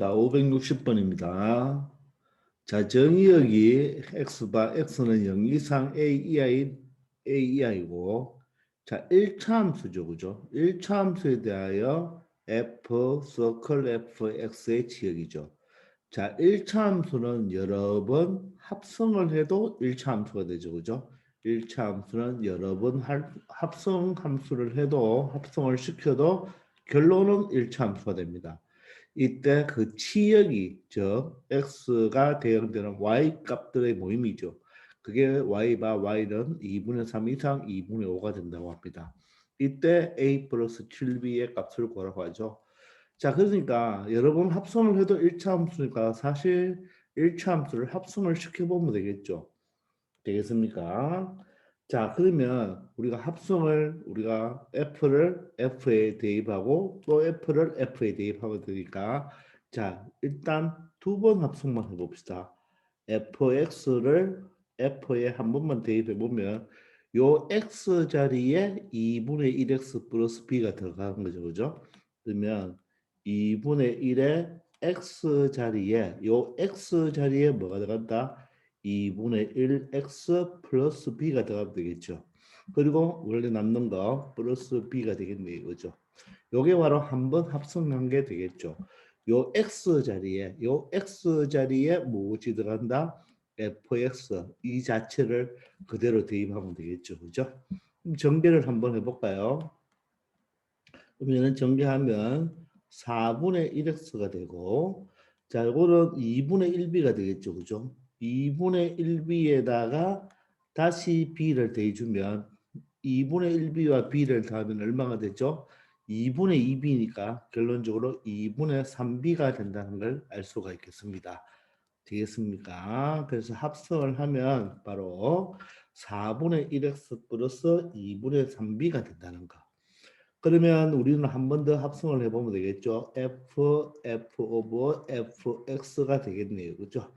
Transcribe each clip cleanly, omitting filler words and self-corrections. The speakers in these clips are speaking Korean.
자, 560번입니다. 자, 정의역이 x는 0 이상 a 이하이고, 자, 1차 함수죠, 그죠? 1차 함수에 대하여 서클 fx의 지역이죠. 자, 1차 함수는 여러 번 합성을 해도 1차 함수가 되죠, 그죠? 1차 함수는 여러 번 합성 함수를 해도 합성을 시켜도 결론은 1차 함수가 됩니다. 이때 그 치역이 즉 x가 대응되는 y 값들의 모임이죠. 그게 y바 y는 2분의 3 이상 2분의 5가 된다고 합니다. 이때 a 플러스 7b의 값을 구하라고 하죠. 자, 그러니까 여러 번 합성을 해도 1차 함수니까 사실 1차 함수를 합성을 시켜보면 되겠죠. 되겠습니까? 자, 그러면 우리가 f를 f에 대입하고 또 f를 f에 대입하면 되니까 자, 일단 두 번 합성만 해봅시다. fx를 f에 한 번만 대입해 보면 요 x 자리에 2분의 1x 플러스 b가 들어가는 거죠. 그죠? 그러면 2분의 1의 x 자리에 요 x 자리에 뭐가 들어간다? 2분의 1x 플러스 b가 들어가면 되겠죠. 그리고 원래 남는 거 플러스 b가 되겠네요. 그죠? 요게 바로 한번 합성한 게 되겠죠. 요 x 자리에 무엇이 들어간다? fx 이 자체를 그대로 대입하면 되겠죠. 그죠? 그럼 전개를 한번 해볼까요? 그러면 전개하면 4분의 1x가 되고 자, 이거는 2분의 1b가 되겠죠. 그죠? 2분의 1b에다가 다시 b를 더해주면 2분의 1b와 b를 더하면 얼마가 되죠? 2분의 2b니까 결론적으로 2분의 3b가 된다는 걸 알 수가 있겠습니다. 되겠습니까? 그래서 합성을 하면 바로 4분의 1x 플러스 2분의 3b가 된다는 거. 그러면 우리는 한 번 더 합성을 해보면 되겠죠. f 오버 fx가 되겠네요. 그죠?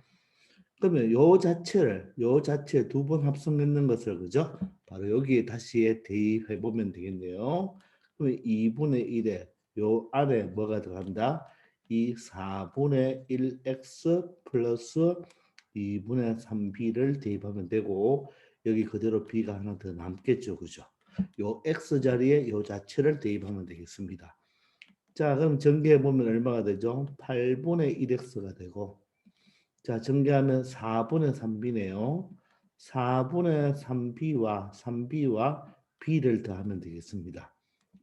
그러면 요 자체 두 번 합성했는 것을 그죠? 바로 여기에 다시 대입해 보면 되겠네요. 그러면 2분의 1에 요 안에 뭐가 들어간다? 이 4분의 1x 플러스 2분의 3b를 대입하면 되고 여기 그대로 b가 하나 더 남겠죠. 그죠? 요 x 자리에 요 자체를 대입하면 되겠습니다. 자, 그럼 전개해 보면 얼마가 되죠? 8분의 1x가 되고 자, 전개하면 4분의 3b네요. 4분의 3b와 b를 더하면 되겠습니다.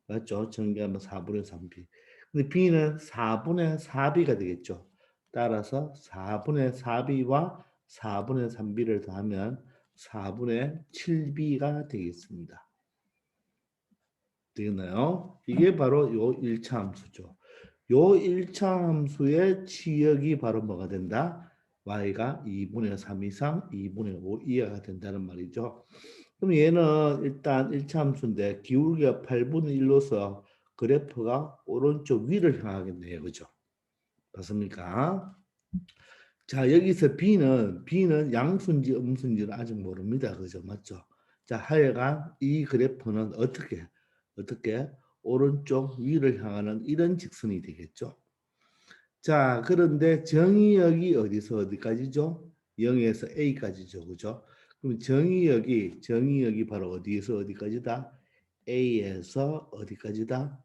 맞죠? 전개하면 4분의 3b. 근데 b는 4분의 4b가 되겠죠. 따라서 4분의 4b와 4분의 3b를 더하면 4분의 7b가 되겠습니다. 되겠나요? 이게 바로 요 1차 함수죠. 요 1차 함수의 치역이 바로 뭐가 된다? y가 2분의 3 이상 2분의 5 이하가 된다는 말이죠. 그럼 얘는 일단 1차 함수인데 기울기가 8분의 1로서 그래프가 오른쪽 위를 향하겠네요. 그죠? 맞습니까? 자, 여기서 B는 양수인지 음수인지는 아직 모릅니다. 그죠? 맞죠? 자, 하여간 이 그래프는 어떻게 오른쪽 위를 향하는 이런 직선이 되겠죠. 자, 그런데 정의역이 어디서 어디까지죠? 0에서 A까지죠. 그죠? 그럼 정의역이 바로 어디에서 어디까지다? A에서 어디까지다?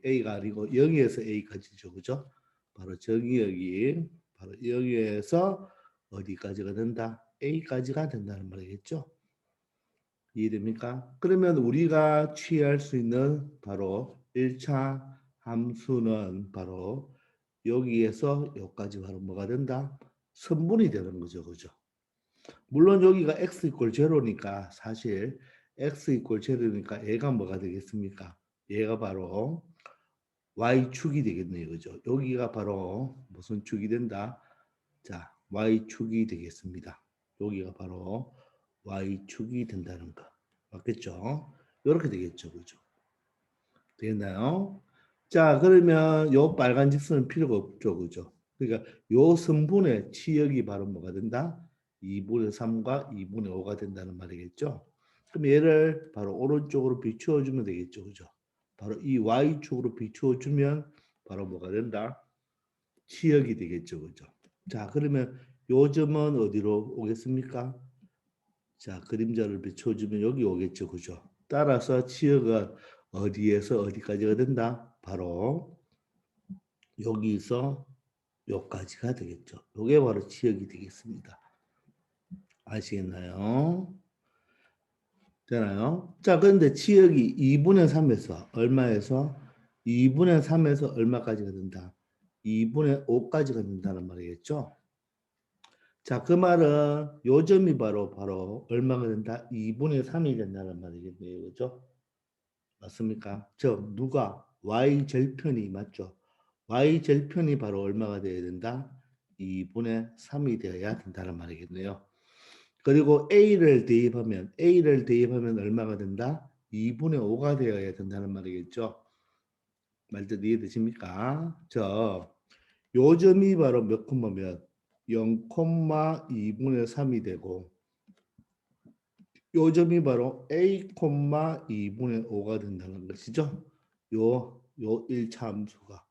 A가 아니고 0에서 A까지죠. 그죠? 바로 정의역이 바로 0에서 어디까지가 된다? A까지가 된다는 말이겠죠. 이해됩니까? 그러면 우리가 취할 수 있는 바로 1차 함수는 바로 여기에서 여기까지 바로 뭐가 된다? 선분이 되는 거죠. 그죠? 물론 여기가 x 이퀄 제로니까 사실 x 이퀄 제로니까 얘가 뭐가 되겠습니까? 얘가 바로 y축이 되겠네요. 그죠? 여기가 바로 무슨 축이 된다? 자, y축이 되겠습니다. 여기가 바로 y축이 된다는 거. 맞겠죠? 이렇게 되겠죠. 그죠? 되겠나요? 자, 그러면 요 빨간 직선은 필요가 없죠. 그죠? 그러니까 요 선분의 치역이 바로 뭐가 된다? 2분의 3과 2분의 5가 된다는 말이겠죠? 그럼 얘를 바로 오른쪽으로 비추어 주면 되겠죠. 그죠? 바로 이 y축으로 비추어 주면 바로 뭐가 된다? 치역이 되겠죠. 그죠? 자, 그러면 요 점은 어디로 오겠습니까? 자, 그림자를 비춰주면 여기 오겠죠. 그죠? 따라서 치역은 어디에서 어디까지가 된다? 바로 여기서 여기까지가 되겠죠. 요게 바로 치역이 되겠습니다. 아시겠나요? 되나요? 자, 그런데 치역이 2분의 3에서 얼마에서 2분의 3에서 얼마까지가 된다? 2분의 5까지가 된다는 말이겠죠? 자, 그 말은 요 점이 바로 얼마가 된다? 2분의 3이 된다는 말이겠네요. 그죠? 맞습니까? 즉, 누가? y절편이 맞죠? y절편이 바로 얼마가 되어야 된다? 2분의 3이 되어야 된다는 말이겠네요. 그리고 A를 대입하면 얼마가 된다? 2분의 5가 되어야 된다는 말이겠죠. 말뜻 이해되십니까? 요 점이 바로 몇 콤마면 0,2분의 3이 되고 요 점이 바로 A, 2분의 5가 된다는 것이죠. 요 1차 함수가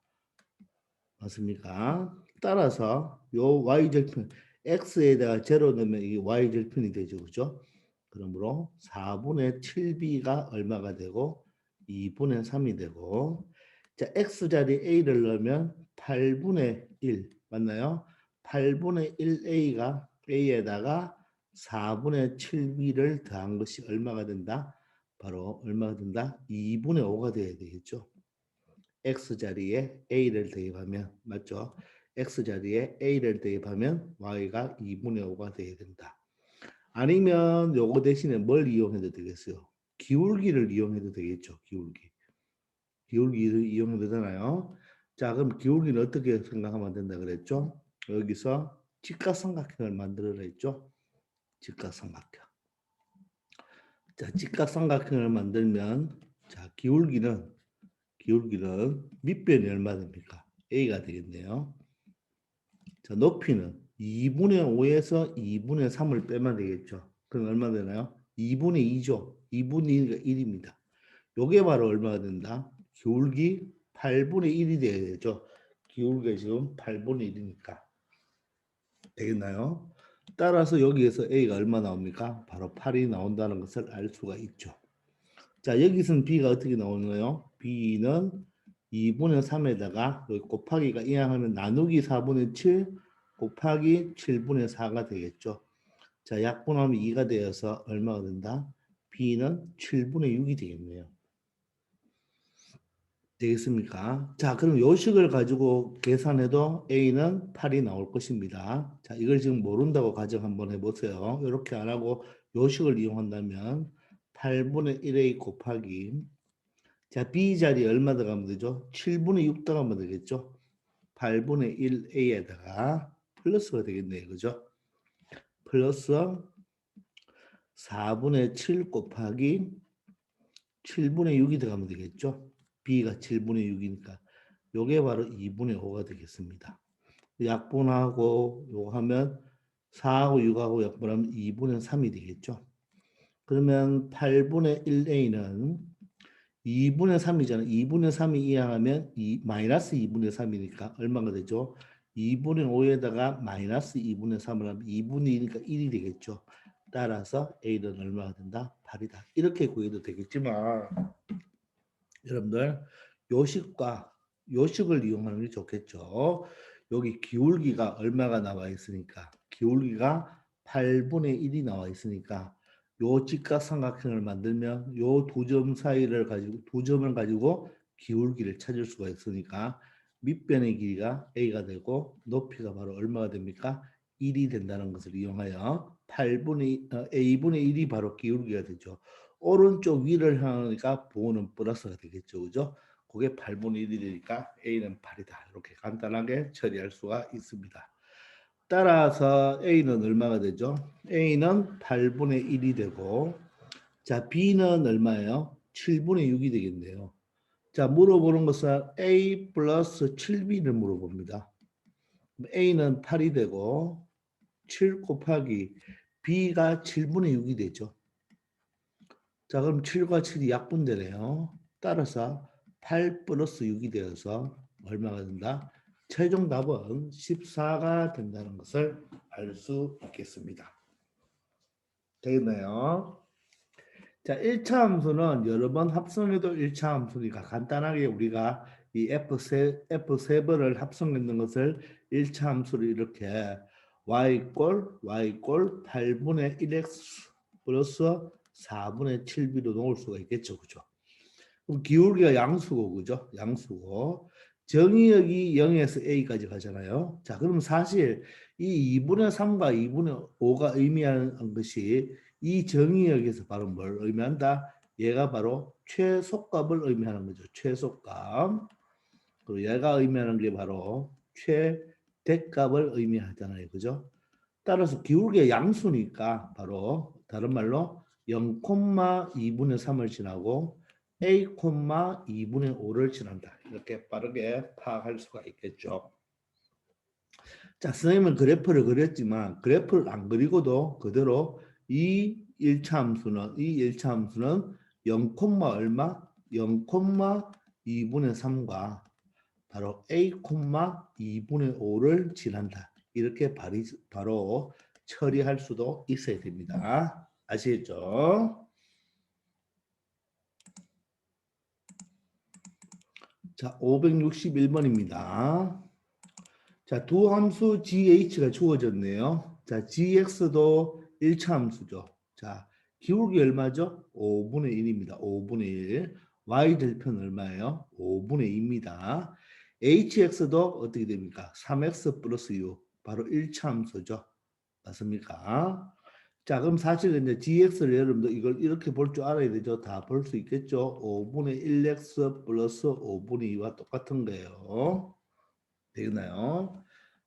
맞습니까? 따라서 요 y절편 x에다가 제로 넣으면 이 y절편이 되죠. 그죠? 그러므로 4분의 7b가 얼마가 되고 2분의 3이 되고 자, x자리 a를 넣으면 8분의 1 맞나요? 8분의 1a가 a에다가 4분의 7b를 더한 것이 얼마가 된다? 바로 얼마가 된다? 2분의 5가 돼야 되겠죠. x자리에 a를 대입하면 맞죠? x자리에 a를 대입하면 y가 2분의 5가 돼야 된다. 아니면 요거 대신에 뭘 이용해도 되겠어요? 기울기를 이용해도 되겠죠. 기울기를 이용해도 되잖아요. 자, 그럼 기울기는 어떻게 생각하면 된다 그랬죠? 여기서 직각삼각형을 만들어라 했죠. 직각삼각형. 자, 직각삼각형을 만들면 자, 기울기는 밑변이 얼마 됩니까? A가 되겠네요. 자, 높이는 2분의 5에서 2분의 3을 빼면 되겠죠. 그럼 얼마 되나요? 2분의 2죠. 2분의 2가 1입니다. 요게 바로 얼마가 된다? 기울기 8분의 1이 돼야 되죠. 기울기가 지금 8분의 1이니까. 되겠나요? 따라서 여기에서 A가 얼마 나옵니까? 바로 8이 나온다는 것을 알 수가 있죠. 자, 여기서는 B가 어떻게 나오나요? B는 2분의 3에다가 곱하기가 이항하면 나누기 4분의 7 곱하기 7분의 4가 되겠죠. 자, 약분하면 2가 되어서 얼마가 된다? B는 7분의 6이 되겠네요. 되겠습니까? 자, 그럼 요식을 가지고 계산해도 A는 8이 나올 것입니다. 자, 이걸 지금 모른다고 가정 한번 해보세요. 이렇게 안 하고 요식을 이용한다면 8분의 1A 곱하기 자, B 자리에 얼마 들어가면 되죠? 7분의 6 들어가면 되겠죠? 8분의 1A에다가 플러스가 되겠네요. 그죠? 플러스 4분의 7 곱하기 7분의 6이 들어가면 되겠죠? B가 7분의 6이니까 요게 바로 2분의 5가 되겠습니다. 약분하고 요거 하면 4하고 6하고 약분하면 2분의 3이 되겠죠? 그러면 8분의 1A는 2분의 3이잖아. 2분의 3이 이항하면 마이너스 2분의 3이니까 얼마가 되죠? 2분의 5에다가 마이너스 2분의 3을 하면 2분의 2니까 1이 되겠죠. 따라서 A는 얼마가 된다? 8이다. 이렇게 구해도 되겠지만 여러분들 요식을 이용하는 게 좋겠죠. 여기 기울기가 얼마가 나와 있으니까 기울기가 8분의 1이 나와 있으니까 요 직각삼각형을 만들면 요 두 점 사이를 가지고 두 점을 가지고 기울기를 찾을 수가 있으니까 밑변의 길이가 A가 되고 높이가 바로 얼마가 됩니까? 1이 된다는 것을 이용하여 A분의 1이 바로 기울기가 되죠. 오른쪽 위를 향하니까 부호는 플러스가 되겠죠. 그죠? 그게 8분의 1이니까 A는 8이다. 이렇게 간단하게 처리할 수가 있습니다. 따라서 A는 얼마가 되죠? A는 8분의 1이 되고 자 B는 얼마예요? 7분의 6이 되겠네요. 자 물어보는 것은 A 플러스 7B를 물어봅니다. A는 8이 되고 7 곱하기 B가 7분의 6이 되죠. 자 그럼 7과 7이 약분되네요. 따라서 8 플러스 6이 되어서 얼마가 된다? 최종 답은 14가 된다는 것을 알 수 있겠습니다. 되겠나요? 자, 1차 함수는 여러 번 합성해도 1차 함수니까 간단하게 우리가 이 F 세 번을 합성했는 것을 1차 함수를 이렇게 y 꼴 8분의 1x 플러스 4분의 7b로 놓을 수가 있겠죠. 그죠? 그럼 기울기가 양수고, 그죠? 양수고. 정의역이 0에서 a까지 가잖아요. 자, 그럼 사실 이 2분의 3과 2분의 5가 의미하는 것이 이 정의역에서 바로 뭘 의미한다? 얘가 바로 최소값을 의미하는 거죠. 최소값. 그리고 얘가 의미하는 게 바로 최대값을 의미하잖아요. 그죠? 따라서 기울기가 양수니까 바로 다른 말로 0,2분의 3을 지나고 a, 2분의 5를 지난다. 이렇게 빠르게 파악할 수가 있겠죠. 자, 선생님은 그래프를 그렸지만 그래프를 안 그리고도 그대로 이 1차 함수는 0, 얼마? 0,2분의 3과 바로 a, 2분의 5를 지난다. 이렇게 바로 처리할 수도 있어야 됩니다. 아시겠죠? 자, 561번입니다. 자, 두 함수 GH가 주어졌네요. 자, GX도 1차 함수죠. 자, 기울기 얼마죠? 5분의 1입니다. 5분의 1. Y 절편 얼마예요? 5분의 2입니다. HX도 어떻게 됩니까? 3X 플러스 6. 바로 1차 함수죠. 맞습니까? 자, 그럼 사실 이제 GX를 여러분들 이걸 이렇게 볼 줄 알아야 되죠. 다 볼 수 있겠죠. 5분의 1X 플러스 5분의 2와 똑같은 거예요. 되겠나요?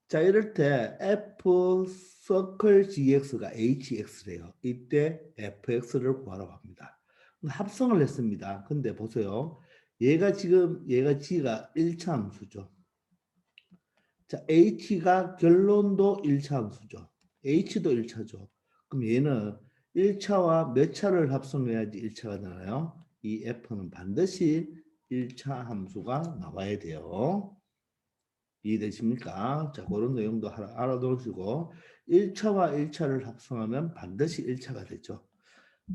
자, 이럴 때 F 서클 GX가 HX래요. 이때 FX를 구하라고 합니다. 합성을 했습니다. 근데 보세요. 얘가 G가 1차 함수죠. 자, H가 결론도 1차 함수죠. H도 1차죠. 그럼 얘는 1차와 몇 차를 합성해야지 1차가 되나요? 이 F는 반드시 1차 함수가 나와야 돼요. 이해되십니까? 자, 그런 내용도 알아두시고 1차와 1차를 합성하면 반드시 1차가 되죠.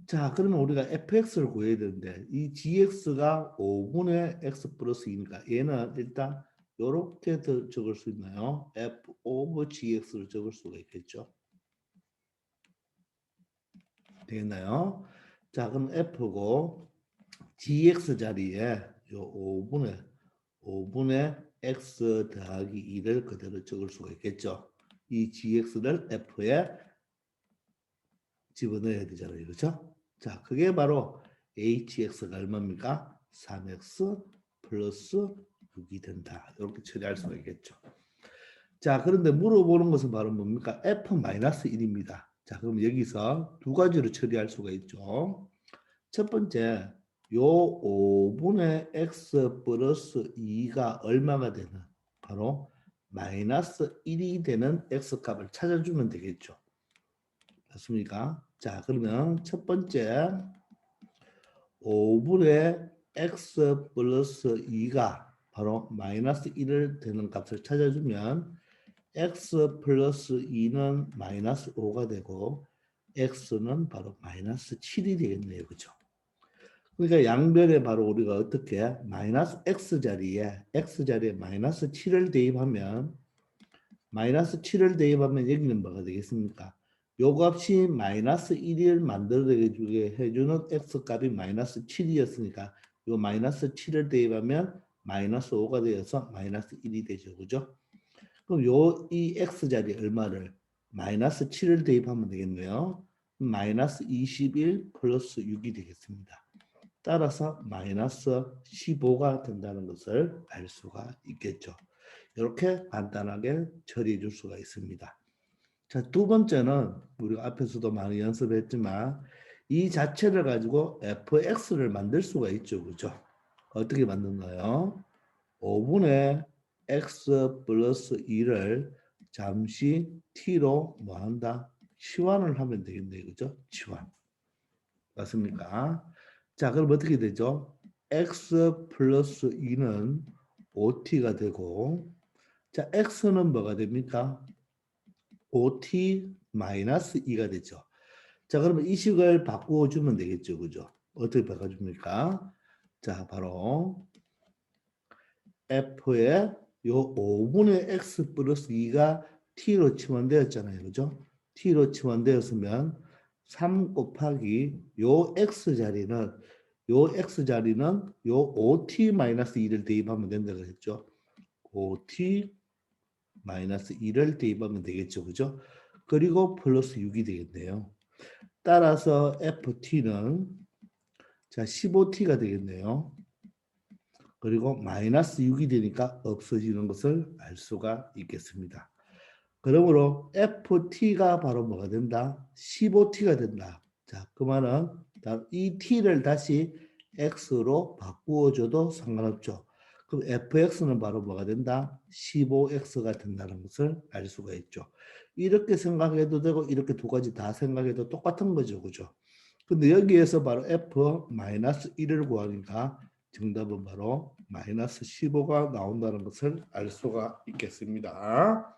자, 그러면 우리가 fx를 구해야 되는데 이 gx가 5분의 x 플러스 2니까 얘는 일단 이렇게 적을 수 있나요? f over gx를 적을 수가 있겠죠. 되겠나요? 자, 그럼 f고 gx 자리에 요 5분의 x 더하기 2를 그대로 적을 수가 있겠죠. 이 gx를 f에 집어넣어야 되잖아요. 그렇죠? 자, 그게 바로 hx가 얼마입니까? 3x 플러스 6이 된다. 이렇게 처리할 수가 있겠죠. 자, 그런데 물어보는 것은 바로 뭡니까? f-1입니다. 자, 그럼 여기서 두 가지로 처리할 수가 있죠. 첫 번째, 요 5분의 x 플러스 2가 얼마가 되는 바로 마이너스 1이 되는 x 값을 찾아주면 되겠죠. 맞습니까? 자, 그러면 첫 번째 5분의 x 플러스 2가 바로 마이너스 1을 되는 값을 찾아주면 x 플러스 2는 마이너스 5가 되고 x는 바로 마이너스 7이 되겠네요. 그죠? 그러니까 양변에 바로 우리가 어떻게 마이너스 x 자리에 마이너스 7을 대입하면 여기는 뭐가 되겠습니까? 요 값이 마이너스 1을 만들어주게 해주는 x 값이 마이너스 7이었으니까 요 마이너스 7을 대입하면 마이너스 5가 되어서 마이너스 1이 되죠. 그죠? 그럼 이 x 자리 얼마를 마이너스 7을 대입하면 되겠네요. 마이너스 21 플러스 6이 되겠습니다. 따라서 마이너스 15가 된다는 것을 알 수가 있겠죠. 이렇게 간단하게 처리해 줄 수가 있습니다. 자, 두 번째는 우리가 앞에서도 많이 연습했지만 이 자체를 가지고 fx를 만들 수가 있죠. 그죠? 어떻게 만드나요? 5분의 x 플러스 2를 잠시 t로 뭐 한다? 치환을 하면 되겠네요. 그죠? 치환. 맞습니까? 자, 그럼 어떻게 되죠? x 플러스 2는 5t가 되고 자, x는 뭐가 됩니까? 5t-2가 되죠. 자, 그러면 이 식을 바꾸어 주면 되겠죠. 그죠? 어떻게 바꿔줍니까? 자, 바로 f의 요 5분의 x 플러스 2가 t로 치환되었잖아요. 그죠? t로 치환되었으면 3 곱하기 요 x 자리는 요 5t-2를 대입하면 된다고 했죠. 5t-2를 대입하면 되겠죠. 그죠? 그리고 플러스 6이 되겠네요. 따라서 ft는 자 15t가 되겠네요. 그리고 마이너스 6이 되니까 없어지는 것을 알 수가 있겠습니다. 그러므로 ft가 바로 뭐가 된다? 15t가 된다. 자, 그 말은 이 t를 다시 x로 바꾸어줘도 상관없죠. 그럼 fx는 바로 뭐가 된다? 15x가 된다는 것을 알 수가 있죠. 이렇게 생각해도 되고 이렇게 두 가지 다 생각해도 똑같은 거죠. 그죠? 근데 여기에서 바로 f-1을 구하니까 정답은 바로 마이너스 15가 나온다는 것을 알 수가 있겠습니다.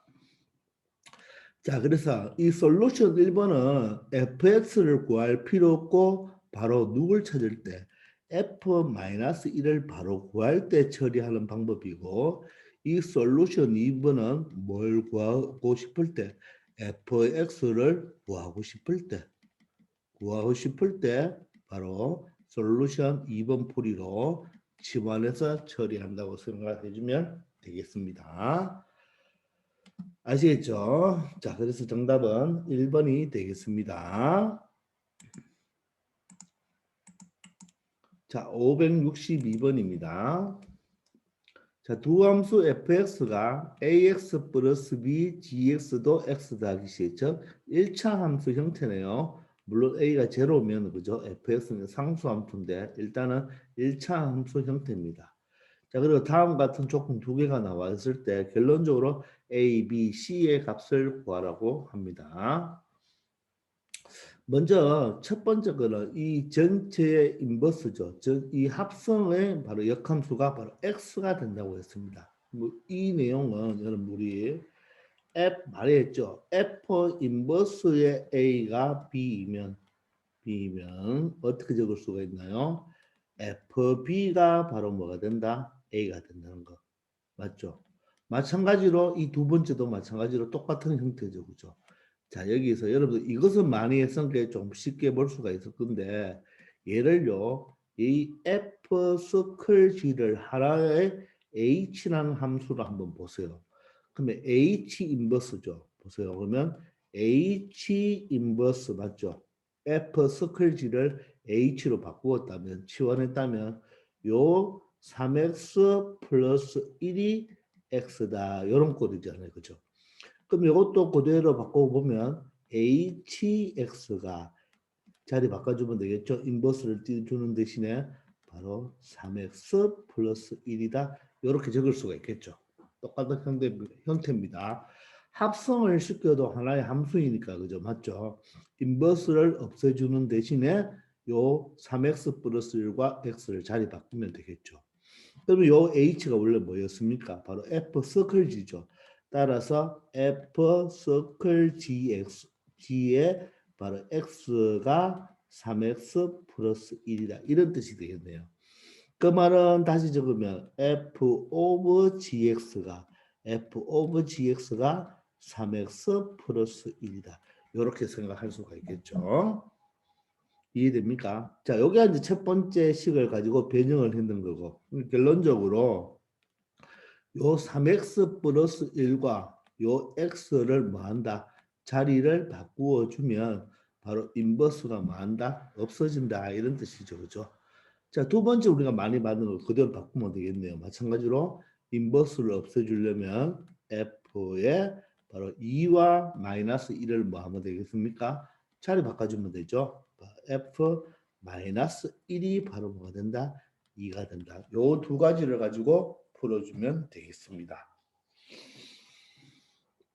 자, 그래서 이 솔루션 1번은 fx를 구할 필요 없고 바로 누굴 찾을 때 f-1을 바로 구할 때 처리하는 방법이고 이 솔루션 2번은 뭘 구하고 싶을 때 fx를 구하고 싶을 때 바로 솔루션 2번 풀이로 치환해서 처리한다고 생각해 주면 되겠습니다. 아시겠죠? 자, 그래서 정답은 1번이 되겠습니다. 자, 562번입니다. 자, 두 함수 fx가 ax 플러스 b gx도 x 더하기 c, 즉 1차 함수 형태네요. 물론 a가 제로면 그죠? fx는 상수 함수인데 일단은 1차 함수 형태입니다. 자, 그리고 다음 같은 조건 두 개가 나왔을 때 결론적으로 a, b, c의 값을 구하라고 합니다. 먼저 첫 번째 거는 이 전체의 인버스죠. 즉 이 합성의 바로 역함수가 바로 x가 된다고 했습니다. 이 내용은 여러분 우리 F 말했죠. F 인버스의 a가 b이면 어떻게 적을 수가 있나요? FB가 바로 뭐가 된다? a가 된다는 거. 맞죠? 마찬가지로 이 두 번째도 마찬가지로 똑같은 형태죠. 그죠? 자, 여기서 여러분들 이것은 많이 했으니까 좀 쉽게 볼 수가 있을 건데 예를요. 이 f 서클 g를 하나의 h라는 함수로 한번 보세요. 그러면 h 인버스죠. 보세요. 그러면 h 인버스 맞죠? f 서클 g를 h로 바꾸었다면 치환했다면 요 3x 플러스 1이 x다. 이런 꼴이잖아요. 그죠? 그럼 이것도 그대로 바꿔보면 hx가 자리 바꿔주면 되겠죠. 인버스를 띄워주는 대신에 바로 3x 플러스 1이다. 이렇게 적을 수가 있겠죠. 똑같은 형태입니다. 합성을 시켜도 하나의 함수이니까 그죠. 맞죠. 인버스를 없애주는 대신에 요 3x 플러스 1과 x를 자리 바꾸면 되겠죠. 그러면 요 h가 원래 뭐였습니까? 바로 f 서클 g죠. 따라서 f 서클 g에 바로 x가 3x 플러스 1이다. 이런 뜻이 되겠네요. 그 말은 다시 적으면 f 오브 gx가 3x 플러스 1이다. 이렇게 생각할 수가 있겠죠. 이해됩니까? 자, 여기가 이제 첫 번째 식을 가지고 변형을 했는 거고 결론적으로 요 3x 플러스 1과 요 x를 뭐한다? 자리를 바꾸어 주면 바로 인버스가 뭐한다? 없어진다. 이런 뜻이죠. 그죠? 자, 두 번째 우리가 많이 받는 걸 그대로 바꾸면 되겠네요. 마찬가지로 인버스를 없애주려면 f의 바로 2와 마이너스 1을 뭐 하면 되겠습니까? 자리 바꿔주면 되죠. f 마이너스 1이 바로 뭐가 된다? 2가 된다. 요 두 가지를 가지고 풀어주면 되겠습니다.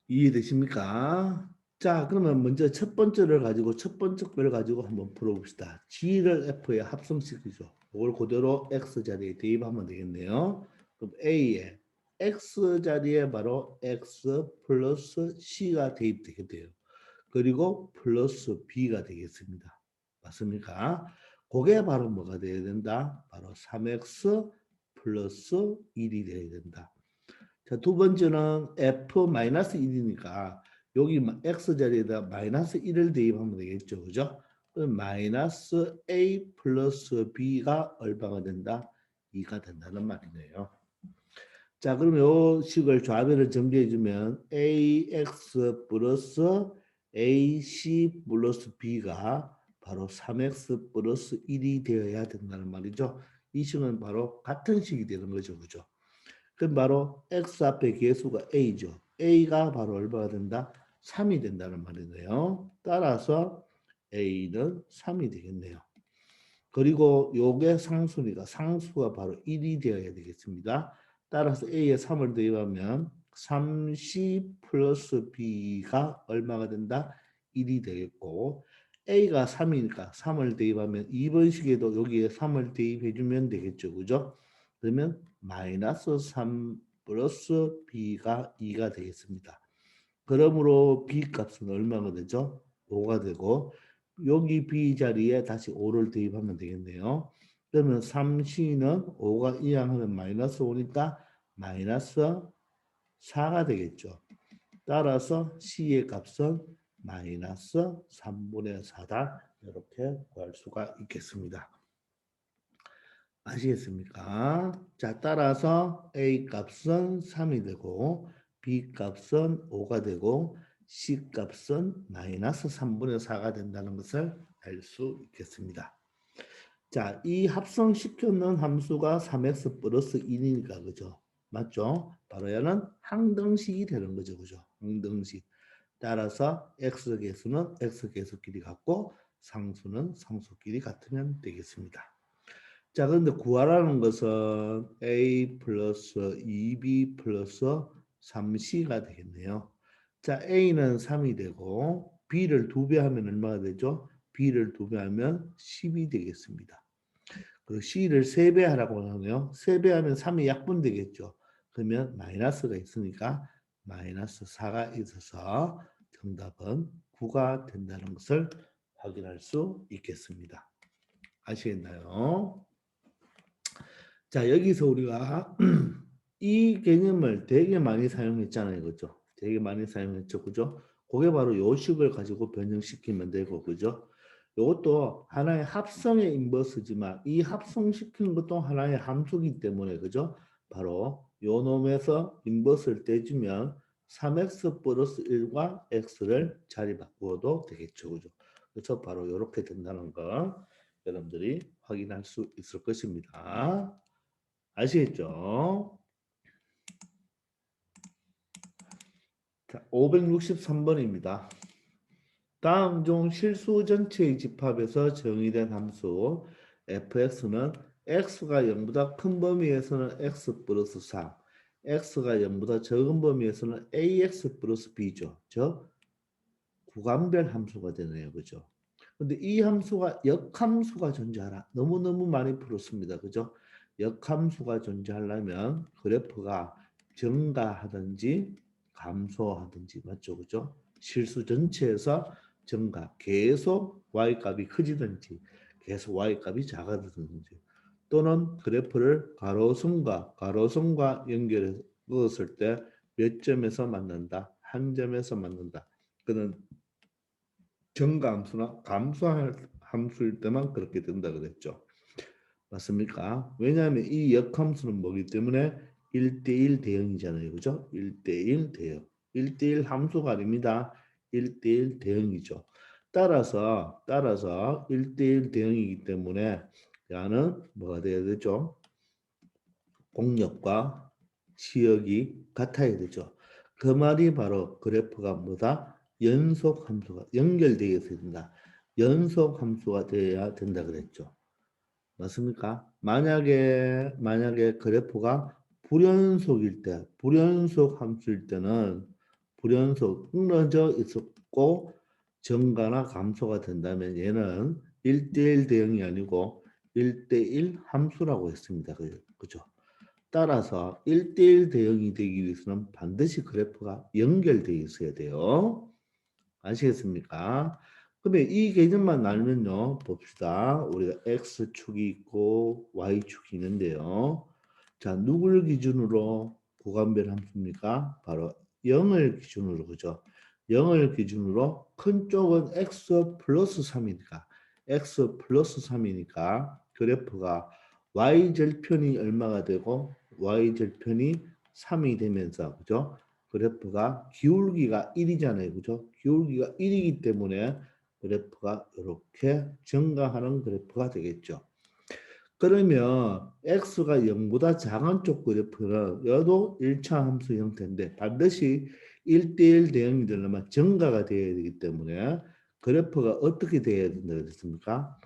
이해되십니까? 자, 그러면 먼저 첫 번째를 가지고 첫 번째 걸 가지고 한번 풀어봅시다. G를 F에 합성시키죠. 이걸 그대로 X 자리에 대입하면 되겠네요. 그럼 A에 x 자리에 바로 x 플러스 c가 대입되게 돼요. 그리고 플러스 b가 되겠습니다. 맞습니까? 그게 바로 뭐가 돼야 된다? 바로 3x 플러스 1이 돼야 된다. 자, 두 번째는 f-1이니까 여기 x 자리에다 마이너스 1을 대입하면 되겠죠. 그죠? 그럼 마이너스 a 플러스 b가 얼마가 된다? 2가 된다는 말이네요. 자, 그러면 요 식을 좌변을 정리해주면 ax 플러스 ac 플러스 b가 바로 3x 플러스 1이 되어야 된다는 말이죠. 이 식은 바로 같은 식이 되는 거죠. 그죠? 그럼 바로 x 앞에 계수가 a죠. a가 바로 얼마가 된다? 3이 된다는 말이네요. 따라서 a는 3이 되겠네요. 그리고 요게 상수니까 상수가 바로 1이 되어야 되겠습니다. 따라서 a에 3을 대입하면 3c 플러스 b가 얼마가 된다? 1이 되겠고 a가 3이니까 3을 대입하면 2번 식에도 여기에 3을 대입해주면 되겠죠. 그죠? 그러면 마이너스 3 플러스 b가 2가 되겠습니다. 그러므로 b 값은 얼마가 되죠? 5가 되고 여기 b 자리에 다시 5를 대입하면 되겠네요. 그러면 3c는 5가 이항하면 마이너스 5니까 마이너스 4가 되겠죠. 따라서 c의 값은 마이너스 3분의 4다. 이렇게 구할 수가 있겠습니다. 아시겠습니까? 자, 따라서 A 값은 3이 되고 B 값은 5가 되고 C 값은 마이너스 3분의 4가 된다는 것을 알 수 있겠습니다. 자, 이 합성시켜놓은 함수가 3x 플러스 1이니까 그죠? 맞죠? 바로 얘는 항등식이 되는 거죠. 그죠? 항등식. 따라서 x계수는 x계수끼리 같고 상수는 상수끼리 같으면 되겠습니다. 자, 그런데 구하라는 것은 a 플러스 2b 플러스 3c가 되겠네요. 자, a는 3이 되고 b를 2배 하면 얼마가 되죠? b를 2배 하면 10이 되겠습니다. 그리고 c를 3배 하라고 하네요. 3배 하면 3이 약분 되겠죠. 그러면 마이너스가 있으니까 마이너스 4가 있어서 정답은 9가 된다는 것을 확인할 수 있겠습니다. 아시겠나요? 자, 여기서 우리가 이 개념을 되게 많이 사용했잖아요. 그죠? 되게 많이 사용했죠. 그죠? 그게 바로 요식을 가지고 변형시키면 되고, 그죠? 이것도 하나의 합성의 인버스지만 이 합성시키는 것도 하나의 함수이기 때문에, 그죠? 바로 요 놈에서 인버스를 떼주면 3x 플러스 1과 x를 자리 바꾸어도 되겠죠. 그죠? 그래서 바로 이렇게 된다는 거 여러분들이 확인할 수 있을 것입니다. 아시겠죠? 자, 563번입니다. 다음 중 실수 전체의 집합에서 정의된 함수 fx는 x가 0보다 큰 범위에서는 x 플러스 4, x가 0보다 적은 범위에서는 ax 플러스 b죠. 즉 구간별 함수가 되네요. 그죠? 근데 이 함수가 역함수가 존재하라. 너무너무 많이 풀었습니다. 그죠? 역함수가 존재하려면 그래프가 증가하든지 감소하든지 맞죠? 그죠? 실수 전체에서 증가, 계속 y값이 커지든지 계속 y값이 작아지든지 또는 그래프를 가로선과 연결해서 넣었을 때 몇 점에서 만난다? 한 점에서 만난다. 그는 정감수나 감소할 함수일 때만 그렇게 된다 그랬죠. 맞습니까? 왜냐하면 이 역함수는 뭐기 때문에 1대1 대응이잖아요. 그죠? 1대1 대응. 1대1 함수가 아닙니다. 1대1 대응이죠. 따라서 1대1 대응이기 때문에 야는 뭐가 돼야 되죠? 공역과 지역이 같아야 되죠. 그 말이 바로 그래프가 뭐다? 연속 함수가 연결되어 있어야 된다. 연속 함수가 되어야 된다 그랬죠. 맞습니까? 만약에 그래프가 불연속 함수일 때는 불연속 끊어져 있었고 증가나 감소가 된다면 얘는 1대1 대응이 아니고 1대1 함수라고 했습니다. 그죠? 따라서 1대1 대응이 되기 위해서는 반드시 그래프가 연결되어 있어야 돼요. 아시겠습니까? 그러면 이 개념만 알면요. 봅시다. 우리가 X축이 있고 Y축이 있는데요. 자, 누굴 기준으로 구간별 함수입니까? 바로 0을 기준으로, 그죠? 0을 기준으로 큰 쪽은 X 플러스 3이니까 X 플러스 3이니까 그래프가 Y절편이 얼마가 되고 Y절편이 3이 되면서, 그죠? 그래프가 기울기가 1이잖아요. 그죠? 기울기가 1이기 때문에 그래프가 이렇게 증가하는 그래프가 되겠죠. 그러면 x가 0보다 작은 쪽 그래프는 얘도 1차 함수 형태인데 반드시 1대1 대응이 되려면 증가가 되어야 되기 때문에 그래프가 어떻게 되어야 된다 그랬습니까?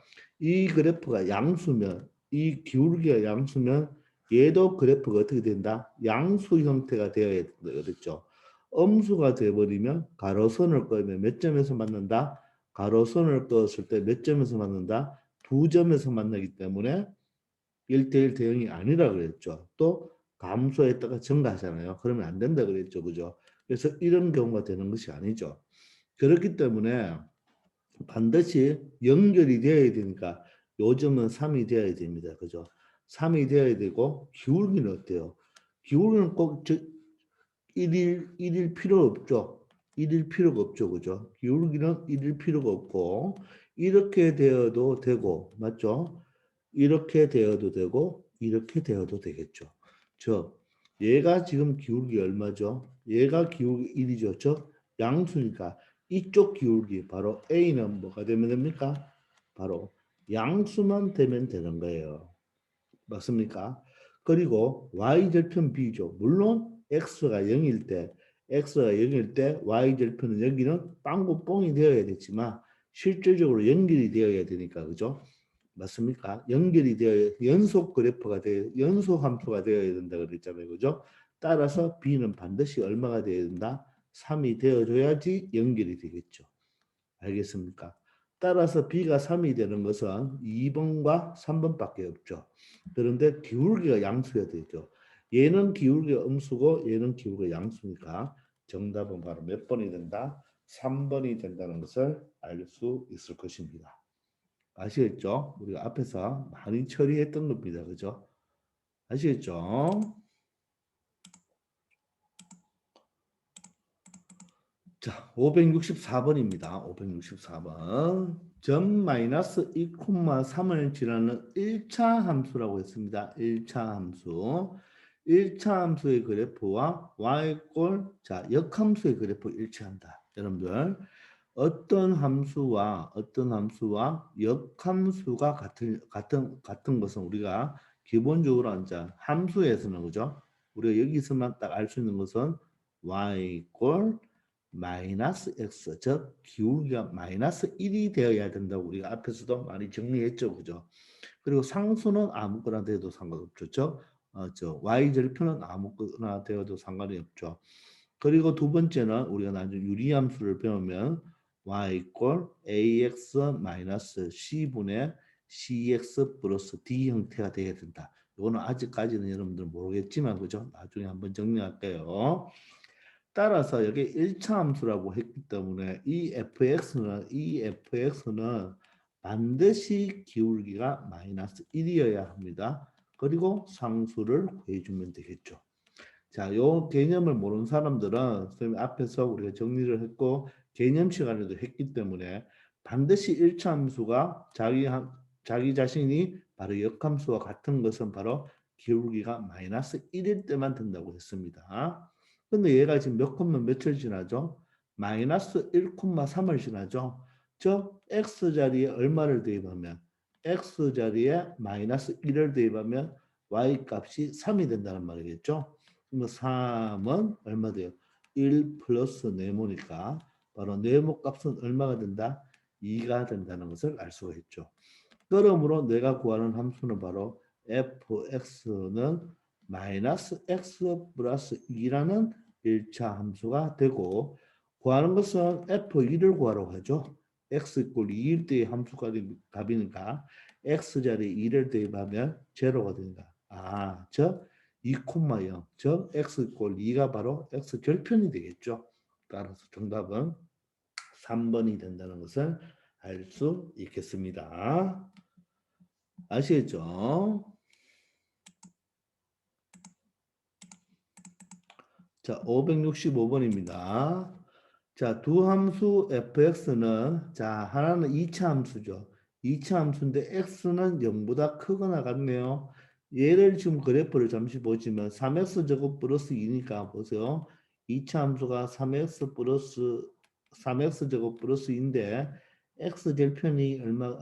이 그래프가 양수면 이 기울기가 양수면 얘도 그래프가 어떻게 된다? 양수 형태가 되어야 된다 그랬죠. 음수가 돼버리면 가로선을 그으면 몇 점에서 만난다? 가로선을 그었을 때 몇 점에서 만난다? 두 점에서 만나기 때문에 1대1 대응이 아니라 그랬죠. 또 감소했다가 증가하잖아요. 그러면 안 된다 그랬죠. 그죠? 그래서 이런 경우가 되는 것이 아니죠. 그렇기 때문에 반드시 연결이 되어야 되니까 요즘은 3이 되어야 됩니다. 그죠? 3이 되어야 되고 기울기는 어때요? 기울기는 꼭 1일 필요 없죠. 1일 필요가 없죠. 그죠? 기울기는 1일 필요가 없고 이렇게 되어도 되고 맞죠? 이렇게 되어도 되고 이렇게 되어도 되겠죠. 저 얘가 지금 기울기 얼마죠? 얘가 기울기 1이죠. 저 양수니까 이쪽 기울기 바로 A는 뭐가 되면 됩니까? 바로 양수만 되면 되는 거예요. 맞습니까? 그리고 y절편 b죠. 물론 x가 0일 때 y절편은 여기는 빵구 뽕이 되어야 되지만 실질적으로 연결이 되어야 되니까 그죠? 맞습니까? 연결이 되어 연속 그래프가 되어 연속 함수가 되어야 된다 그랬잖아요. 그죠? 따라서 b는 반드시 얼마가 되어야 된다? 3이 되어줘야지 연결이 되겠죠. 알겠습니까? 따라서 b가 3이 되는 것은 2번과 3번밖에 없죠. 그런데 기울기가 양수여야 되죠. 얘는 기울기가 음수고 얘는 기울기가 양수니까 정답은 바로 몇 번이 된다? 3번이 된다는 것을 알 수 있을 것입니다. 아시겠죠? 우리가 앞에서 많이 처리했던 겁니다. 그죠? 아시겠죠? 자, 564번입니다. 564번. 점 마이너스 2,3을 지나는 1차 함수라고 했습니다. 1차 함수. 1차 함수의 그래프와 y꼴 자, 역함수의 그래프 일치한다. 여러분들 어떤 함수와 역함수가 같은 것은 우리가 기본적으로 이제 함수에서는 그죠? 우리가 여기서만 딱 알 수 있는 것은 y꼴 마이너스 x 즉 기울기가 마이너스 1이 되어야 된다고 우리가 앞에서도 많이 정리했죠. 그죠? 그리고 상수는 아무거나 돼도 상관없죠. 저 y절편은 아무거나 되어도 상관이 없죠. 그리고 두 번째는 우리가 나중에 유리함수를 배우면 y 이꼴 ax 마이너스 c분의 cx 플러스 d 형태가 되어야 된다. 이거는 아직까지는 여러분들 모르겠지만 그죠? 나중에 한번 정리할게요. 따라서 여기 1차 함수라고 했기 때문에 이 fx는 반드시 기울기가 마이너스 1이어야 합니다. 그리고 상수를 구해주면 되겠죠. 자, 요 개념을 모르는 사람들은 선생님 앞에서 우리가 정리를 했고 개념 시간에도 했기 때문에 반드시 1차 함수가 자기 자신이 바로 역함수와 같은 것은 바로 기울기가 마이너스 1일 때만 된다고 했습니다. 근데 얘가 지금 몇 콤마 몇을 지나죠? 마이너스 1,3을 지나죠? 저 x자리에 얼마를 대입하면 x자리에 마이너스 1을 대입하면 y 값이 3이 된다는 말이겠죠? 그러면 3은 얼마 돼요? 1 플러스 네모니까 바로 네모 값은 얼마가 된다? 2가 된다는 것을 알 수가 있죠. 그러므로 내가 구하는 함수는 바로 fx는 마이너스 x 플러스 2라는 1차 함수가 되고 구하는 것은 f2를 구하라고 하죠. x 이꼴 2일 때의 함수가 답이니까 x자리에 2를 대입하면 제로가 된다. 저 2,0, 즉 x 이꼴 2가 바로 x 절편이 되겠죠. 따라서 정답은 3번이 된다는 것을 알 수 있겠습니다. 아시겠죠? 자, 565번입니다. 자, 두 함수 fx는 자, 하나는 2차 함수죠. 2차 함수인데 x는 0보다 크거나 같네요. 얘를 지금 그래프를 잠시 보시면 3x 제곱 플러스 2니까 보세요. 2차 함수가 3x 플러스 3x 제곱 플러스 2인데 x 절편이 얼마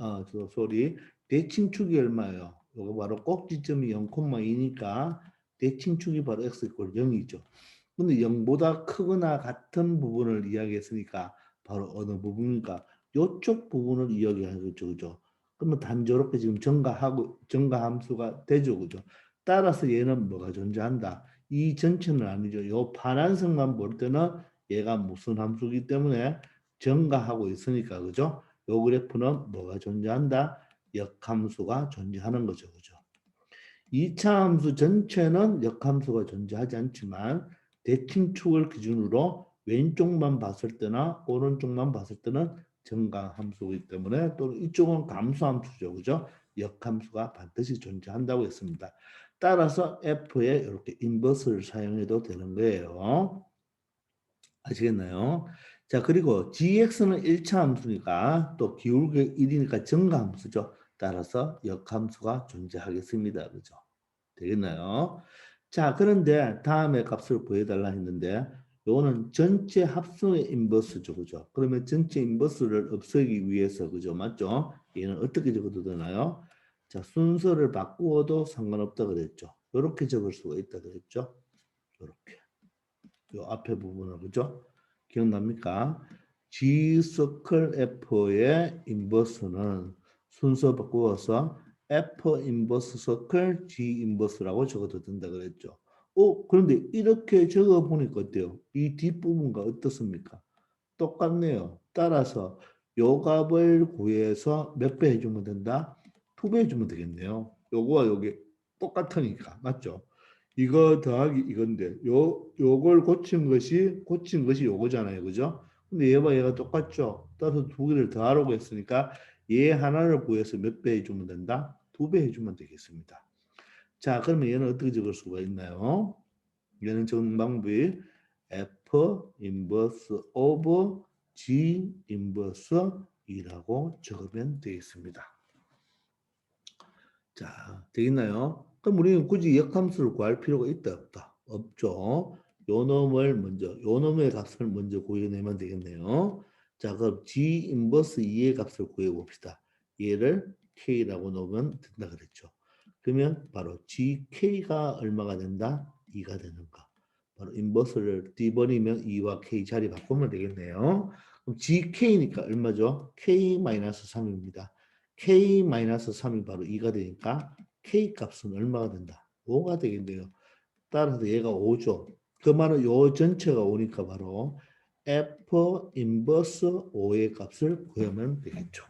대칭축이 얼마예요? 이거 바로 꼭지점이 0,2니까 대칭축이 바로 x 이꼴 0이죠. 근데 0보다 크거나 같은 부분을 이야기했으니까 바로 어느 부분입니까? 이쪽 부분을 이야기하는 거죠. 그죠? 그러면 단조롭게 지금 증가함수가 되죠. 그죠? 따라서 얘는 뭐가 존재한다? 이 전체는 아니죠. 요 파란색만 볼 때는 얘가 무슨 함수이기 때문에 증가하고 있으니까 그죠? 요 그래프는 뭐가 존재한다? 역함수가 존재하는 거죠. 그죠? 2차 함수 전체는 역함수가 존재하지 않지만 대칭축을 기준으로 왼쪽만 봤을 때나 오른쪽만 봤을 때는 정강함수이기 때문에 또 이쪽은 감수함수죠. 그죠? 역함수가 반드시 존재한다고 했습니다. 따라서 F에 이렇게 인버스를 사용해도 되는 거예요. 아시겠나요? 자, 그리고 GX는 1차 함수니까 또 기울기 1이니까 정가함수죠. 따라서 역함수가 존재하겠습니다. 그죠? 되겠나요? 자, 그런데 다음에 값을 구해달라 했는데 요거는 전체 합성의 인버스죠. 그죠? 그러면 전체 인버스를 없애기 위해서 그죠? 맞죠? 얘는 어떻게 적어도 되나요? 자, 순서를 바꾸어도 상관없다 그랬죠. 이렇게 적을 수가 있다 그랬죠. 이렇게. 요 앞에 부분을 그죠? 기억납니까? G 서클 F의 인버스는 순서 바꾸어서 F 인버스 서클 G 인버스라고 적어도 된다 그랬죠. 그런데 이렇게 적어 보니까 어때요? 이 뒷부분과 어떻습니까? 똑같네요. 따라서 요 값을 구해서 몇 배 해주면 된다? 2배 해주면 되겠네요. 요거와 요게 똑같으니까. 맞죠? 이거 더하기 이건데 요걸 고친 것이 요거잖아요. 그죠? 근데 얘와 얘가 똑같죠? 따라서 두 개를 더하라고 했으니까 얘 하나를 구해서 몇 배 해주면 된다? 2배 해주면 되겠습니다. 자, 그러면 얘는 어떻게 적을 수가 있나요? 얘는 적는 방법이 F 인버스 오브 G 인버스 이라고 적으면 되겠습니다. 자, 되겠나요? 그럼 우리는 굳이 역함수를 구할 필요가 있다 없다? 없죠. 요 놈의 값을 먼저 구해내면 되겠네요. 자, 그럼 G 인버스 2의 값을 구해봅시다. 얘를 K라고 놓으면 된다 그랬죠. 그러면 바로 GK가 얼마가 된다? 2가 되는 거. 바로 인버스를 D번이면 2와 K 자리 바꾸면 되겠네요. 그럼 GK니까 얼마죠? K-3입니다. K-3이 바로 2가 되니까 K 값은 얼마가 된다? 5가 되겠네요. 따라서 얘가 5죠. 그 말은 요 전체가 오니까 바로 F 인버스 5의 값을 구하면 되겠죠.